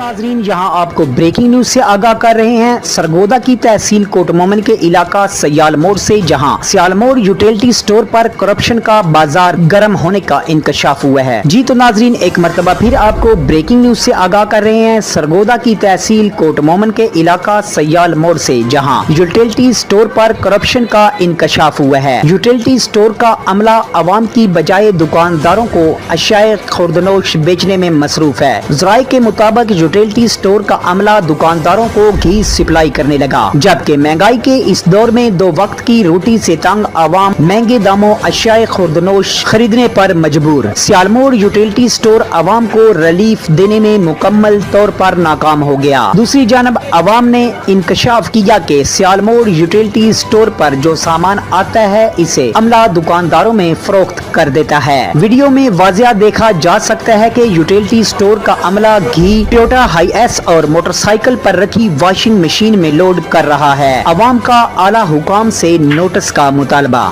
नाजरीन, यहाँ आपको ब्रेकिंग न्यूज से आगाह कर रहे हैं। सरगोदा की तहसील कोट मोमिन के इलाका सयाल मोड़ से जहाँ सयाल मोड़ यूटिलिटी स्टोर पर करप्शन का बाजार गर्म होने का इंकशाफ हुआ है। जी तो नाजरीन, एक मरतबा फिर आपको ब्रेकिंग न्यूज से आगाह कर रहे हैं। सरगोदा की तहसील कोट मोमिन के इलाका सयाल मोड़ से जहाँ यूटिलिटी स्टोर पर करप्शन का इंकशाफ हुआ है। यूटिलिटी स्टोर का अमला आवाम की बजाय दुकानदारों को अशियाए खुर्दनोश बेचने में मसरूफ है। जराये के मुताबिक यूटिलिटी स्टोर का अमला दुकानदारों को घी सप्लाई करने लगा, जबकि महंगाई के इस दौर में दो वक्त की रोटी से तंग आवाम महंगे दामों अशियाए खुर्दनोश खरीदने पर मजबूर। सियालमोड़ यूटिलिटी स्टोर आवाम को रिलीफ देने में मुकम्मल तौर पर नाकाम हो गया। दूसरी जानब आवाम ने इंकशाफ किया कि सियालमोड़ यूटिलिटी स्टोर पर जो सामान आता है इसे अमला दुकानदारों में फरोख्त कर देता है। वीडियो में वाज़िया देखा जा सकता है कि यूटिलिटी स्टोर का अमला घी टोयोटा हाईएस और मोटरसाइकिल पर रखी वॉशिंग मशीन में लोड कर रहा है। अवाम का आला हुकाम से नोटिस का मुतालबा।